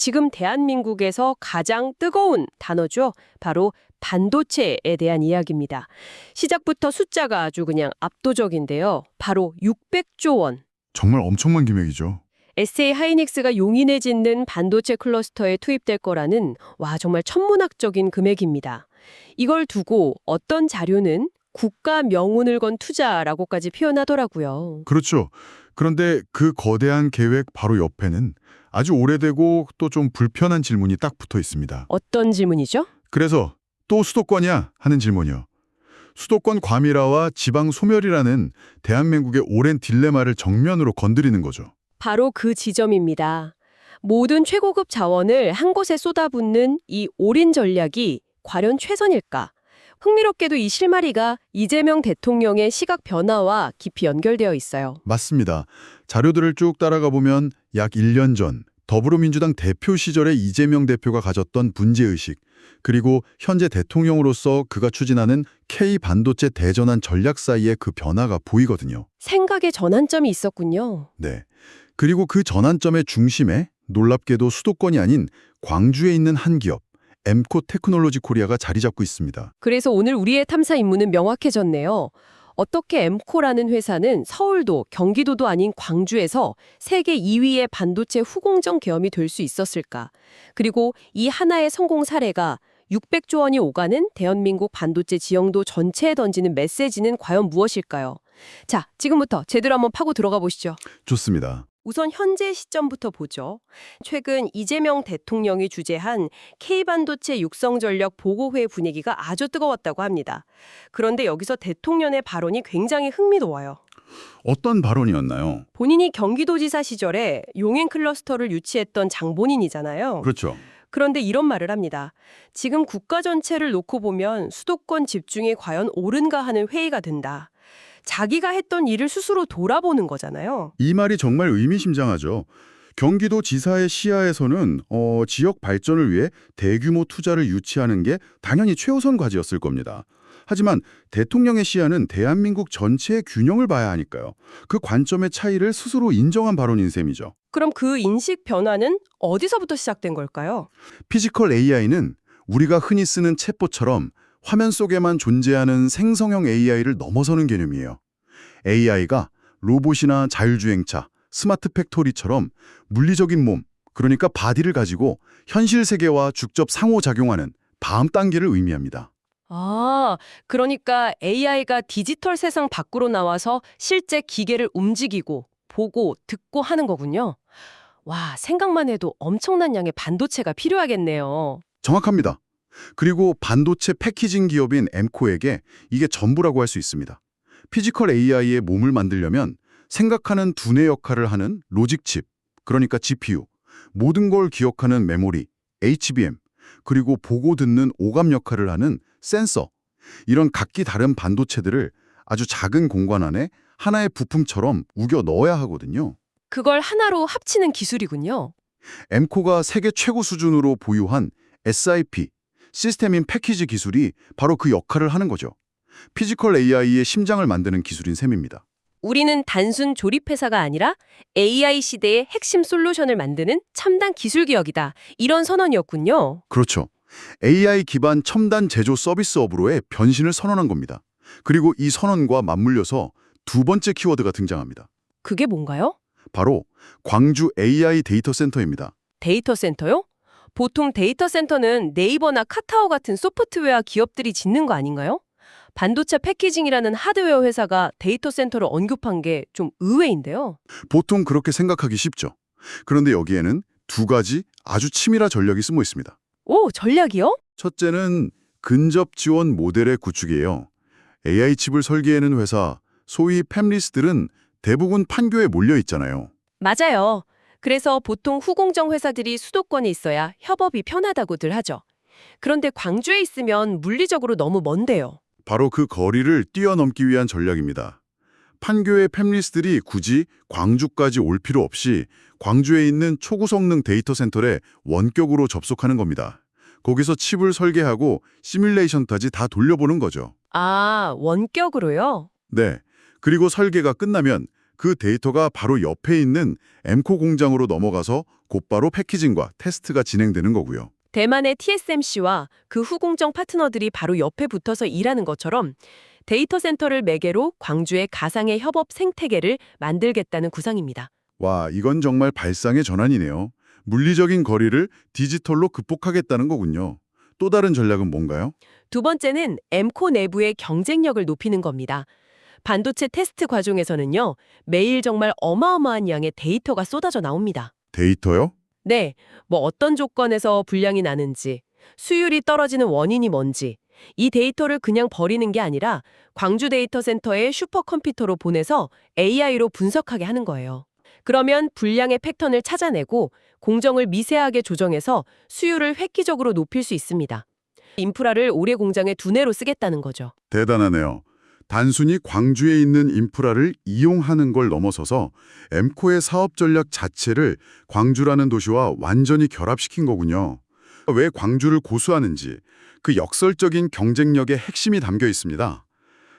지금 대한민국에서 가장 뜨거운 단어죠. 바로 반도체에 대한 이야기입니다. 시작부터 숫자가 아주 그냥 압도적인데요. 바로 600조 원. 정말 엄청난 금액이죠. SK 하이닉스가 용인에 짓는 반도체 클러스터에 투입될 거라는 정말 천문학적인 금액입니다. 이걸 두고 어떤 자료는 국가 명운을 건 투자라고까지 표현하더라고요. 그렇죠. 그런데 그 거대한 계획 바로 옆에는 아주 오래되고 또 좀 불편한 질문이 딱 붙어 있습니다. 어떤 질문이죠? 그래서 또 수도권이야? 하는 질문이요. 수도권 과밀화와 지방 소멸이라는 대한민국의 오랜 딜레마를 정면으로 건드리는 거죠. 바로 그 지점입니다. 모든 최고급 자원을 한 곳에 쏟아붓는 이 올인 전략이 과연 최선일까? 흥미롭게도 이 실마리가 이재명 대통령의 시각 변화와 깊이 연결되어 있어요. 맞습니다. 자료들을 쭉 따라가 보면 약 1년 전 더불어민주당 대표 시절에 이재명 대표가 가졌던 분재의식, 그리고 현재 대통령으로서 그가 추진하는 K반도체 대전환 전략 사이의 그 변화가 보이거든요. 생각의 전환점이 있었군요. 네. 그리고 그 전환점의 중심에 놀랍게도 수도권이 아닌 광주에 있는 한 기업, 엠코 테크놀로지 코리아가 자리 잡고 있습니다. 그래서 오늘 우리의 탐사 임무는 명확해졌네요. 어떻게 엠코라는 회사는 서울도 경기도도 아닌 광주에서 세계 2위의 반도체 후공정 계엄이 될 수 있었을까? 그리고 이 하나의 성공 사례가 600조 원이 오가는 대한민국 반도체 지형도 전체에 던지는 메시지는 과연 무엇일까요? 자, 지금부터 제대로 한번 파고 들어가 보시죠. 좋습니다. 우선 현재 시점부터 보죠. 최근 이재명 대통령이 주재한 K반도체 육성 전략 보고회 분위기가 아주 뜨거웠다고 합니다. 그런데 여기서 대통령의 발언이 굉장히 흥미로워요. 어떤 발언이었나요? 본인이 경기도지사 시절에 용인 클러스터를 유치했던 장본인이잖아요. 그렇죠. 그런데 이런 말을 합니다. 지금 국가 전체를 놓고 보면 수도권 집중이 과연 옳은가 하는 회의가 된다. 자기가 했던 일을 스스로 돌아보는 거잖아요. 이 말이 정말 의미심장하죠. 경기도 지사의 시야에서는 지역 발전을 위해 대규모 투자를 유치하는 게 당연히 최우선 과제였을 겁니다. 하지만 대통령의 시야는 대한민국 전체의 균형을 봐야 하니까요. 그 관점의 차이를 스스로 인정한 발언인 셈이죠. 그럼 그 인식 변화는 어디서부터 시작된 걸까요? 피지컬 AI는 우리가 흔히 쓰는 챗봇처럼 화면 속에만 존재하는 생성형 AI를 넘어서는 개념이에요. AI가 로봇이나 자율주행차, 스마트 팩토리처럼 물리적인 몸, 그러니까 바디를 가지고 현실 세계와 직접 상호작용하는 다음 단계를 의미합니다. 그러니까 AI가 디지털 세상 밖으로 나와서 실제 기계를 움직이고 보고 듣고 하는 거군요. 와, 생각만 해도 엄청난 양의 반도체가 필요하겠네요. 정확합니다. 그리고 반도체 패키징 기업인 엠코에게 이게 전부라고 할 수 있습니다. 피지컬 AI의 몸을 만들려면 생각하는 두뇌 역할을 하는 로직칩, 그러니까 GPU, 모든 걸 기억하는 메모리, HBM, 그리고 보고 듣는 오감 역할을 하는 센서, 이런 각기 다른 반도체들을 아주 작은 공간 안에 하나의 부품처럼 우겨 넣어야 하거든요. 그걸 하나로 합치는 기술이군요. 엠코가 세계 최고 수준으로 보유한 SIP, 시스템 인 패키지 기술이 바로 그 역할을 하는 거죠. 피지컬 AI의 심장을 만드는 기술인 셈입니다. 우리는 단순 조립회사가 아니라 AI 시대의 핵심 솔루션을 만드는 첨단 기술 기업이다. 이런 선언이었군요. 그렇죠. AI 기반 첨단 제조 서비스업으로의 변신을 선언한 겁니다. 그리고 이 선언과 맞물려서 두 번째 키워드가 등장합니다. 그게 뭔가요? 바로 광주 AI 데이터 센터입니다. 데이터 센터요? 보통 데이터 센터는 네이버나 카카오 같은 소프트웨어 기업들이 짓는 거 아닌가요? 반도체 패키징이라는 하드웨어 회사가 데이터 센터를 언급한 게 좀 의외인데요. 보통 그렇게 생각하기 쉽죠. 그런데 여기에는 두 가지 아주 치밀한 전략이 숨어 있습니다. 오, 전략이요? 첫째는 근접 지원 모델의 구축이에요. AI 칩을 설계하는 회사, 소위 팹리스들은 대부분 판교에 몰려 있잖아요. 맞아요. 그래서 보통 후공정 회사들이 수도권에 있어야 협업이 편하다고들 하죠. 그런데 광주에 있으면 물리적으로 너무 먼데요. 바로 그 거리를 뛰어넘기 위한 전략입니다. 판교의 팹리스들이 굳이 광주까지 올 필요 없이 광주에 있는 초고성능 데이터 센터에 원격으로 접속하는 겁니다. 거기서 칩을 설계하고 시뮬레이션까지 다 돌려보는 거죠. 아, 원격으로요? 네. 그리고 설계가 끝나면 그 데이터가 바로 옆에 있는 엠코 공장으로 넘어가서 곧바로 패키징과 테스트가 진행되는 거고요. 대만의 TSMC와 그 후공정 파트너들이 바로 옆에 붙어서 일하는 것처럼 데이터 센터를 매개로 광주의 가상의 협업 생태계를 만들겠다는 구상입니다. 와, 이건 정말 발상의 전환이네요. 물리적인 거리를 디지털로 극복하겠다는 거군요. 또 다른 전략은 뭔가요? 두 번째는 M코 내부의 경쟁력을 높이는 겁니다. 반도체 테스트 과정에서는요, 매일 정말 어마어마한 양의 데이터가 쏟아져 나옵니다. 데이터요? 네, 뭐 어떤 조건에서 불량이 나는지, 수율이 떨어지는 원인이 뭔지, 이 데이터를 그냥 버리는 게 아니라 광주 데이터 센터에 슈퍼컴퓨터로 보내서 AI로 분석하게 하는 거예요. 그러면 불량의 패턴을 찾아내고 공정을 미세하게 조정해서 수율을 획기적으로 높일 수 있습니다. 인프라를 올해 공장에 두뇌로 쓰겠다는 거죠. 대단하네요. 단순히 광주에 있는 인프라를 이용하는 걸 넘어서서 엠코의 사업 전략 자체를 광주라는 도시와 완전히 결합시킨 거군요. 왜 광주를 고수하는지 그 역설적인 경쟁력의 핵심이 담겨 있습니다.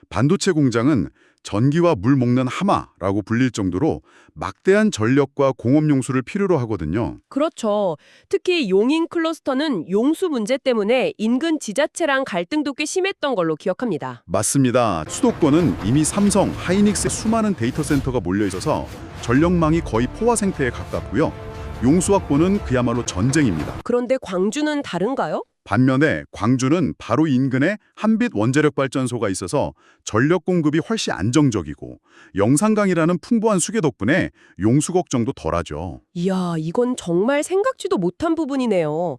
반도체 공장은 전기와 물 먹는 하마라고 불릴 정도로 막대한 전력과 공업 용수를 필요로 하거든요. 그렇죠. 특히 용인 클러스터는 용수 문제 때문에 인근 지자체랑 갈등도 꽤 심했던 걸로 기억합니다. 맞습니다. 수도권은 이미 삼성, 하이닉스의 수많은 데이터 센터가 몰려 있어서 전력망이 거의 포화 상태에 가깝고요. 용수 확보는 그야말로 전쟁입니다. 그런데 광주는 다른가요? 반면에 광주는 바로 인근에 한빛 원자력 발전소가 있어서 전력 공급이 훨씬 안정적이고 영산강이라는 풍부한 수계 덕분에 용수 걱정도 덜하죠. 이야, 이건 정말 생각지도 못한 부분이네요.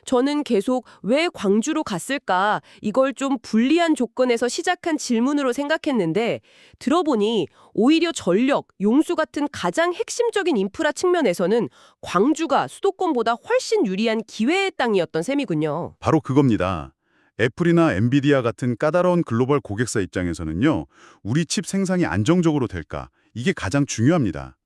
저는 계속 왜 광주로 갔을까 이걸 좀 불리한 조건에서 시작한 질문으로 생각했는데 들어보니 오히려 전력, 용수 같은 가장 핵심적인 인프라 측면에서는 광주가 수도권보다 훨씬 유리한 기회의 땅이었던 셈이군요. 바로 그겁니다. 애플이나 엔비디아 같은 까다로운 글로벌 고객사 입장에서는요. 우리 칩 생산이 안정적으로 될까? 이게 가장 중요합니다.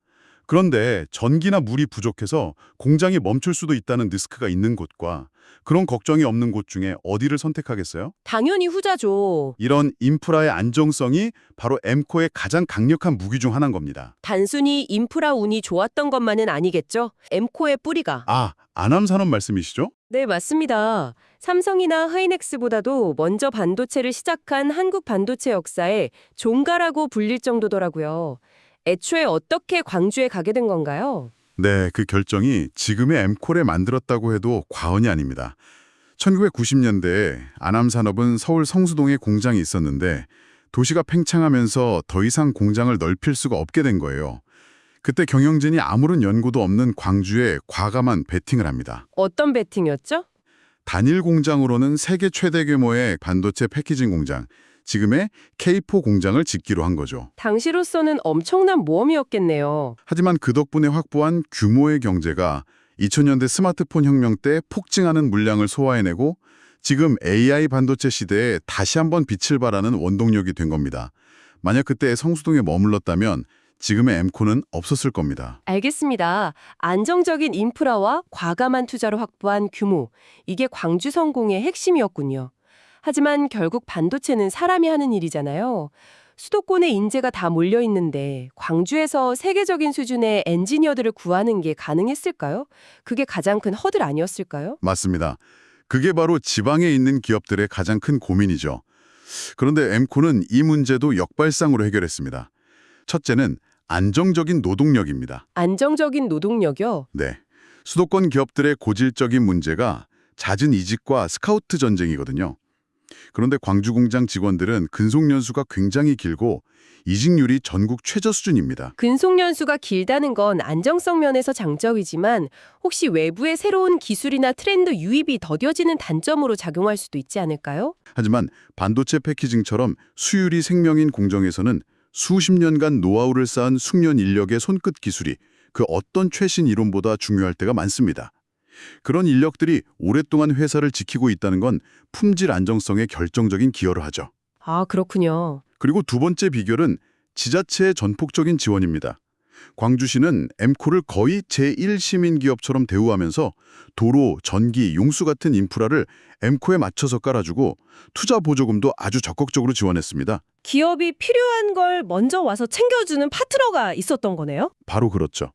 그런데 전기나 물이 부족해서 공장이 멈출 수도 있다는 리스크가 있는 곳과 그런 걱정이 없는 곳 중에 어디를 선택하겠어요? 당연히 후자죠. 이런 인프라의 안정성이 바로 엠코의 가장 강력한 무기 중 하나인 겁니다. 단순히 인프라 운이 좋았던 것만은 아니겠죠? 엠코의 뿌리가. 아, 안암산업 말씀이시죠? 네, 맞습니다. 삼성이나 하이닉스보다도 먼저 반도체를 시작한 한국 반도체 역사에 종가라고 불릴 정도더라고요. 애초에 어떻게 광주에 가게 된 건가요? 네, 그 결정이 지금의 엠콜에 만들었다고 해도 과언이 아닙니다. 1990년대에 안암산업은 서울 성수동에 공장이 있었는데 도시가 팽창하면서 더 이상 공장을 넓힐 수가 없게 된 거예요. 그때 경영진이 아무런 연고도 없는 광주에 과감한 베팅을 합니다. 어떤 베팅이었죠? 단일 공장으로는 세계 최대 규모의 반도체 패키징 공장, 지금의 K4 공장을 짓기로 한 거죠. 당시로서는 엄청난 모험이었겠네요. 하지만 그 덕분에 확보한 규모의 경제가 2000년대 스마트폰 혁명 때 폭증하는 물량을 소화해내고 지금 AI 반도체 시대에 다시 한번 빛을 발하는 원동력이 된 겁니다. 만약 그때 성수동에 머물렀다면 지금의 엠코는 없었을 겁니다. 알겠습니다. 안정적인 인프라와 과감한 투자로 확보한 규모, 이게 광주 성공의 핵심이었군요. 하지만 결국 반도체는 사람이 하는 일이잖아요. 수도권에 인재가 다 몰려 있는데 광주에서 세계적인 수준의 엔지니어들을 구하는 게 가능했을까요? 그게 가장 큰 허들 아니었을까요? 맞습니다. 그게 바로 지방에 있는 기업들의 가장 큰 고민이죠. 그런데 엠코는 이 문제도 역발상으로 해결했습니다. 첫째는 안정적인 노동력입니다. 안정적인 노동력이요? 네, 수도권 기업들의 고질적인 문제가 잦은 이직과 스카우트 전쟁이거든요. 그런데 광주 공장 직원들은 근속 연수가 굉장히 길고 이직률이 전국 최저 수준입니다. 근속 연수가 길다는 건 안정성 면에서 장점이지만 혹시 외부의 새로운 기술이나 트렌드 유입이 더뎌지는 단점으로 작용할 수도 있지 않을까요? 하지만 반도체 패키징처럼 수율이 생명인 공정에서는 수십 년간 노하우를 쌓은 숙련 인력의 손끝 기술이 그 어떤 최신 이론보다 중요할 때가 많습니다. 그런 인력들이 오랫동안 회사를 지키고 있다는 건 품질 안정성에 결정적인 기여를 하죠. 아, 그렇군요. 그리고 두 번째 비결은 지자체의 전폭적인 지원입니다. 광주시는 엠코를 거의 제1시민기업처럼 대우하면서 도로, 전기, 용수 같은 인프라를 엠코에 맞춰서 깔아주고 투자 보조금도 아주 적극적으로 지원했습니다. 기업이 필요한 걸 먼저 와서 챙겨주는 파트너가 있었던 거네요? 바로 그렇죠.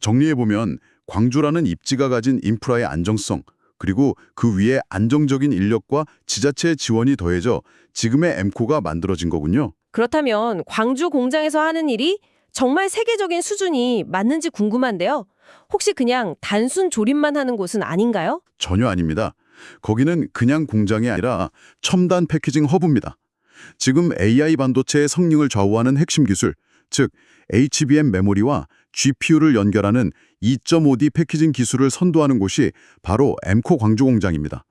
정리해보면 광주라는 입지가 가진 인프라의 안정성, 그리고 그 위에 안정적인 인력과 지자체의 지원이 더해져 지금의 엠코가 만들어진 거군요. 그렇다면 광주 공장에서 하는 일이 정말 세계적인 수준이 맞는지 궁금한데요. 혹시 그냥 단순 조립만 하는 곳은 아닌가요? 전혀 아닙니다. 거기는 그냥 공장이 아니라 첨단 패키징 허브입니다. 지금 AI 반도체의 성능을 좌우하는 핵심 기술, 즉 HBM 메모리와 GPU를 연결하는 2.5D 패키징 기술을 선도하는 곳이 바로 엠코 광주 공장입니다.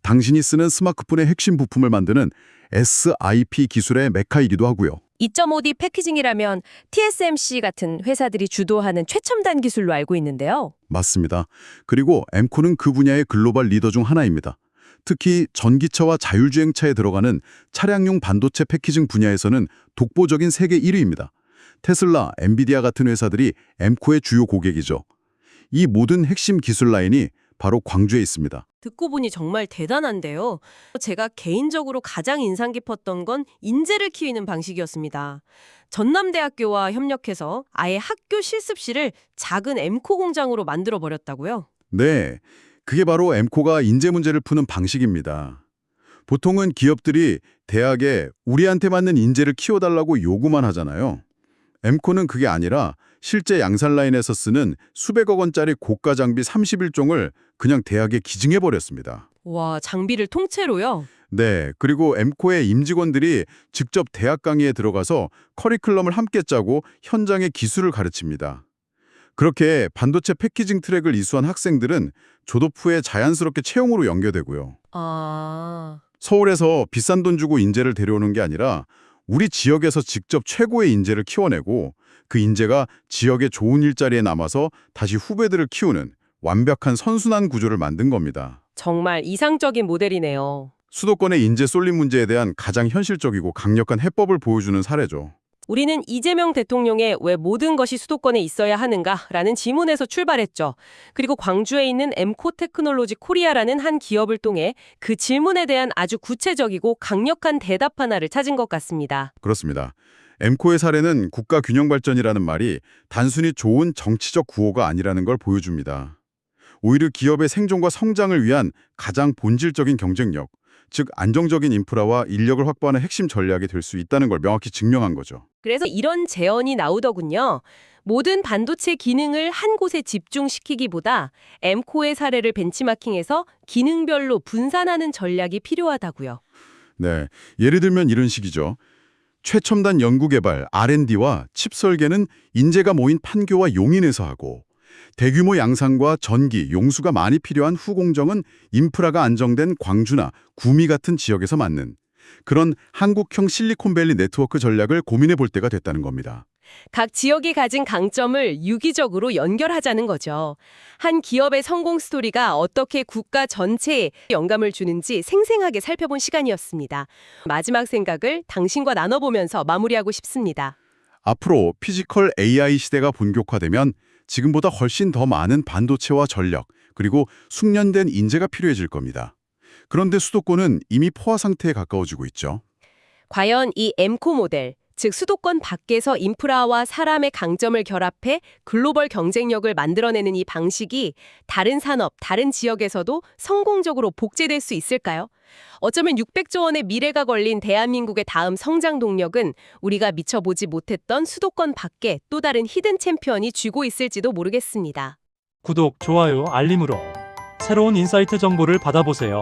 당신이 쓰는 스마트폰의 핵심 부품을 만드는 SiP 기술의 메카이기도 하고요. 2.5D 패키징이라면 TSMC 같은 회사들이 주도하는 최첨단 기술로 알고 있는데요. 맞습니다. 그리고 엠코는 그 분야의 글로벌 리더 중 하나입니다. 특히 전기차와 자율주행차에 들어가는 차량용 반도체 패키징 분야에서는 독보적인 세계 1위입니다. 테슬라, 엔비디아 같은 회사들이 엠코의 주요 고객이죠. 이 모든 핵심 기술 라인이 바로 광주에 있습니다. 듣고 보니 정말 대단한데요. 제가 개인적으로 가장 인상 깊었던 건 인재를 키우는 방식이었습니다. 전남대학교와 협력해서 아예 학교 실습실을 작은 엠코 공장으로 만들어 버렸다고요? 네, 그게 바로 엠코가 인재 문제를 푸는 방식입니다. 보통은 기업들이 대학에 우리한테 맞는 인재를 키워달라고 요구만 하잖아요. 엠코는 그게 아니라 실제 양산 라인에서 쓰는 수백억 원짜리 고가 장비 31종을 그냥 대학에 기증해버렸습니다. 와, 장비를 통째로요? 네, 그리고 엠코의 임직원들이 직접 대학 강의에 들어가서 커리큘럼을 함께 짜고 현장의 기술을 가르칩니다. 그렇게 반도체 패키징 트랙을 이수한 학생들은 졸업 후에 자연스럽게 채용으로 연계되고요. 아... 서울에서 비싼 돈 주고 인재를 데려오는 게 아니라 우리 지역에서 직접 최고의 인재를 키워내고 그 인재가 지역의 좋은 일자리에 남아서 다시 후배들을 키우는 완벽한 선순환 구조를 만든 겁니다. 정말 이상적인 모델이네요. 수도권의 인재 쏠림 문제에 대한 가장 현실적이고 강력한 해법을 보여주는 사례죠. 우리는 이재명 대통령의 왜 모든 것이 수도권에 있어야 하는가라는 질문에서 출발했죠. 그리고 광주에 있는 엠코 테크놀로지 코리아라는 한 기업을 통해 그 질문에 대한 아주 구체적이고 강력한 대답 하나를 찾은 것 같습니다. 그렇습니다. 엠코의 사례는 국가 균형 발전이라는 말이 단순히 좋은 정치적 구호가 아니라는 걸 보여줍니다. 오히려 기업의 생존과 성장을 위한 가장 본질적인 경쟁력, 즉 안정적인 인프라와 인력을 확보하는 핵심 전략이 될 수 있다는 걸 명확히 증명한 거죠. 그래서 이런 제언이 나오더군요. 모든 반도체 기능을 한 곳에 집중시키기보다 엠코의 사례를 벤치마킹해서 기능별로 분산하는 전략이 필요하다고요. 네, 예를 들면 이런 식이죠. 최첨단 연구개발, R&D와 칩 설계는 인재가 모인 판교와 용인에서 하고 대규모 양산과 전기, 용수가 많이 필요한 후공정은 인프라가 안정된 광주나 구미 같은 지역에서 맞는 그런 한국형 실리콘밸리 네트워크 전략을 고민해 볼 때가 됐다는 겁니다. 각 지역이 가진 강점을 유기적으로 연결하자는 거죠. 한 기업의 성공 스토리가 어떻게 국가 전체에 영감을 주는지 생생하게 살펴본 시간이었습니다. 마지막 생각을 당신과 나눠보면서 마무리하고 싶습니다. 앞으로 피지컬 AI 시대가 본격화되면 지금보다 훨씬 더 많은 반도체와 전력, 그리고 숙련된 인재가 필요해질 겁니다. 그런데 수도권은 이미 포화 상태에 가까워지고 있죠. 과연 이 엠코 모델, 즉 수도권 밖에서 인프라와 사람의 강점을 결합해 글로벌 경쟁력을 만들어내는 이 방식이 다른 산업, 다른 지역에서도 성공적으로 복제될 수 있을까요? 어쩌면 600조 원의 미래가 걸린 대한민국의 다음 성장 동력은 우리가 미처 보지 못했던 수도권 밖에 또 다른 히든 챔피언이 쥐고 있을지도 모르겠습니다. 구독, 좋아요, 알림으로 새로운 인사이트 정보를 받아보세요.